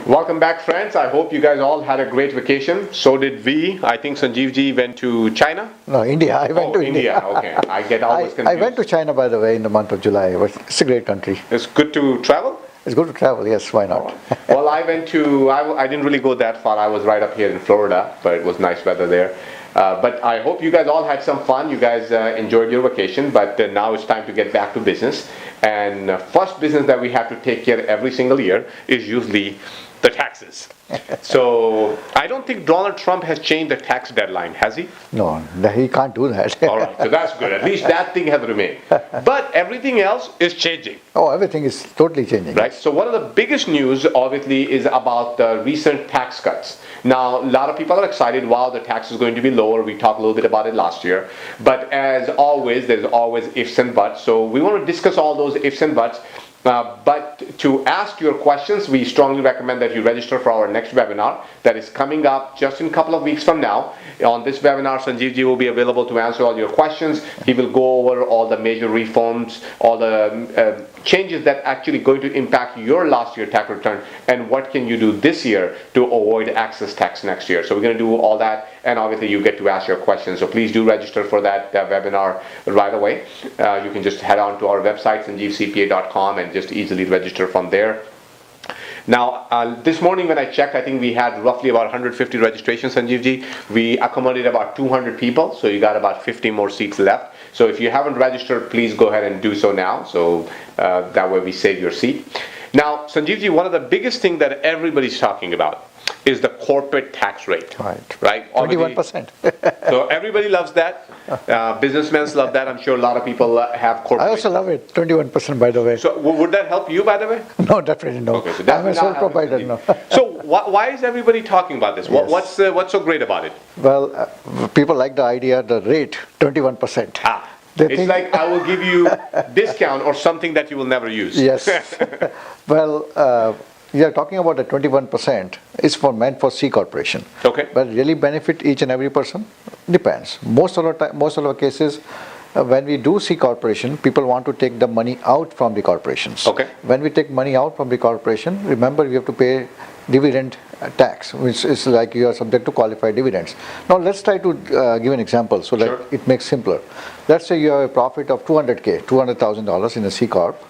Welcome back, friends. I hope you guys all had a great vacation. So did we. I think Sanjeev ji went to China. No, India. I went to India. Okay. I get always confused. I went to China, by the way, in the month of July. It's a great country. It's good to travel? It's good to travel, yes, why not? Well, I didn't really go that far. I was right up here in Florida, but it was nice weather there. But I hope you guys all had some fun. You guys enjoyed your vacation, but now it's time to get back to business. And first business that we have to take care of every single year is usually the taxes. So I don't think Donald Trump has changed the tax deadline, has he? No, he can't do that. All right, so that's good. At least that thing has remained. But everything else is changing. Oh, everything is totally changing. Right. So one of the biggest news, obviously, is about the recent tax cuts. Now, a lot of people are excited. Wow, the tax is going to be lower. We talked a little bit about it last year. But as always, there's always ifs and buts. So we want to discuss all those ifs and buts. But to ask your questions, we strongly recommend that you register for our next webinar that is coming up just in a couple of weeks from now. On this webinar, Sanjeev ji will be available to answer all your questions. He will go over all the major reforms, all the changes that actually going to impact your last year tax return, and what can you do this year to avoid excess tax next year. So we're going to do all that, and obviously you get to ask your questions. So please do register for that webinar right away. You can just head on to our website, sanjeevcpa.com, and just easily register from there. Now, this morning when I checked, I think we had roughly about 150 registrations, Sanjeev ji. We accommodated about 200 people, so you got about 50 more seats left. So if you haven't registered, please go ahead and do so now, so that way we save your seat. Now, Sanjeev ji, one of the biggest things that everybody's talking about is the corporate tax rate. Right? 21%. So everybody loves that. Businessmen love that. I'm sure a lot of people have corporate. I also love it. 21%, by the way. So would that help you, by the way? No, definitely no. Okay, so I'm a sole proprietor, no. So why is everybody talking about this? Yes. What's so great about it? Well, people like the idea, the rate, 21%. It's like I will give you discount or something that you will never use. Yes. Well, we are talking about the 21% is meant for C corporation. Okay. But really benefit each and every person? Depends. Most of the cases, when we do C corporation, people want to take the money out from the corporations. Okay. When we take money out from the corporation, remember we have to pay dividend tax, which is like you are subject to qualified dividends. Now let's try to give an example so that it makes simpler. Let's say you have a profit of $200,000 in a C corp.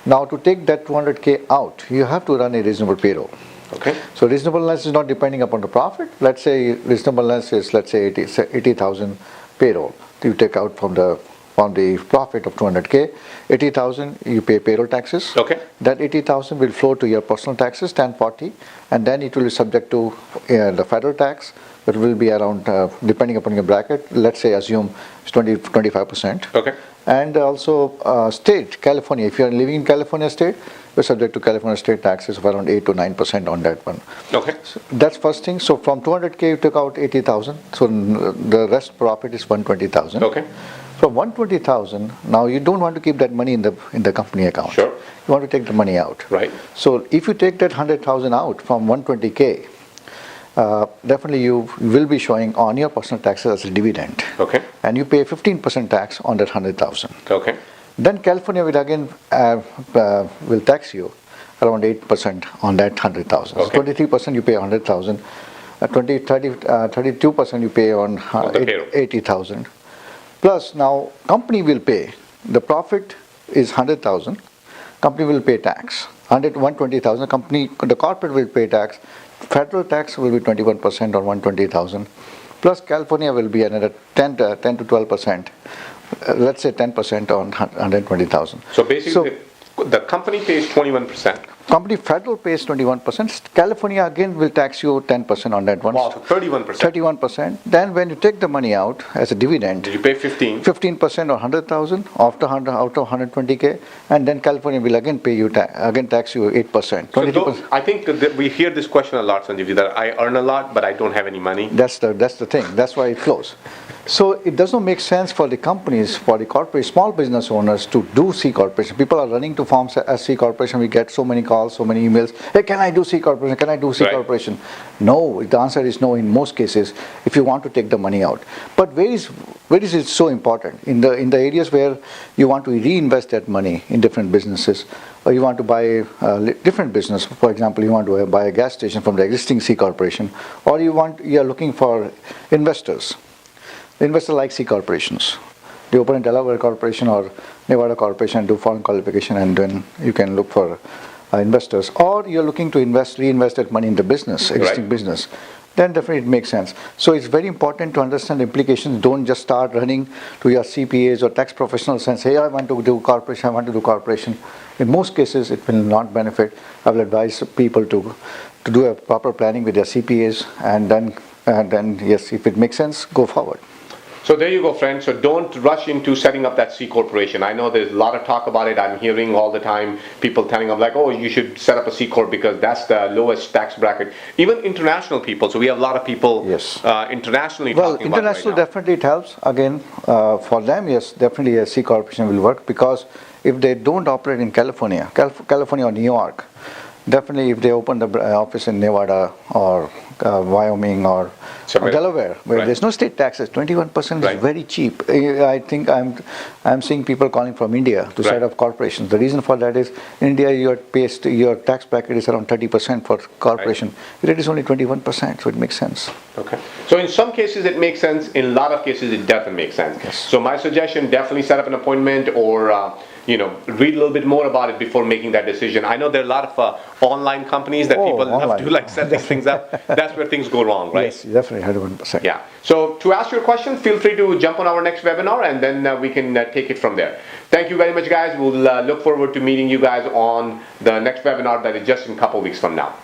Now to take that 200K out, you have to run a reasonable payroll. Okay. So reasonableness is not depending upon the profit. Let's say reasonableness is 80,000 payroll. You take out from the profit of 200K, 80,000 you pay payroll taxes. Okay. That 80,000 will flow to your personal taxes, 1040, and then it will be subject to the federal tax. It will be around, depending upon your bracket, let's say assume 25%. Okay. And also state, California, if you are living in California state, you're subject to California state taxes of around 8 to 9% on that one. Okay. So that's first thing. So from 200K you took out 80,000, so the rest profit is 120,000. Okay. From 120,000, now you don't want to keep that money in the company account. Sure. You want to take the money out. Right. So if you take that 100,000 out from 120K, definitely you will be showing on your personal taxes as a dividend. Okay. And you pay 15% tax on that 100,000. Okay. Then California will again will tax you around 8% on that 100,000. Okay. So 23% you pay 100,000, 32% you pay on 80,000. Plus now company will pay, the profit is 100,000, company will pay tax. 120,000, the corporate will pay tax. Federal tax will be 21% on 120,000. Plus California will be another 10 to 12%. Let's say 10% on 120,000. So basically, the company pays 21%. Company federal pays 21%. California again will tax you 10% on that one. Wow, so 31%. 31%. Then when you take the money out as a dividend, You pay 15. 15% on 100,000 out of 120K, and then California will again pay you tax you 8%. So I think that we hear this question a lot, Sanjeev, that I earn a lot, but I don't have any money. That's the thing. That's why it flows. So it does not make sense for the companies, for the corporate, small business owners to do C corporation. People are running to forms as C corporation. We get so many calls, so many emails. Hey, can I do C corporation? Can I do C corporation? No, the answer is no in most cases if you want to take the money out. But where is it so important? In the areas where you want to reinvest that money in different businesses, or you want to buy a different business. For example, you want to buy a gas station from the existing C corporation, or you are looking for investors. The investor like C corporations. They open a Delaware corporation or Nevada corporation and do foreign qualification, and then you can look for investors. Or you're looking to reinvest that money in the business, existing business. Then definitely it makes sense. So it's very important to understand the implications. Don't just start running to your CPAs or tax professionals and say, hey, I want to do corporation. In most cases, it will not benefit. I will advise people to do a proper planning with their CPAs, and then yes, if it makes sense, go forward. So there you go, friends. So don't rush into setting up that C corporation. I know there's a lot of talk about it. I'm hearing all the time people telling them like, oh, you should set up a C corp because that's the lowest tax bracket. Even international people. So we have a lot of people internationally talking about it right now. International definitely it helps. Again, for them, yes, definitely a C corporation will work, because if they don't operate in California or New York, definitely if they open the office in Nevada or Wyoming or Delaware, where there's no state taxes, 21% is very cheap. I think I'm seeing people calling from India to set up corporations. The reason for that is in India your tax bracket is around 30% for corporation. It is only 21%, so it makes sense. Okay. So in some cases it makes sense. In a lot of cases it doesn't make sense. Yes. So my suggestion: definitely set up an appointment, or read a little bit more about it before making that decision. I know there are a lot of online companies that people love to set these things up. That's where things go wrong, right? Yes, definitely, 100%. Yeah. So to ask your question, feel free to jump on our next webinar, and then we can take it from there. Thank you very much, guys. We'll look forward to meeting you guys on the next webinar that is just in a couple weeks from now.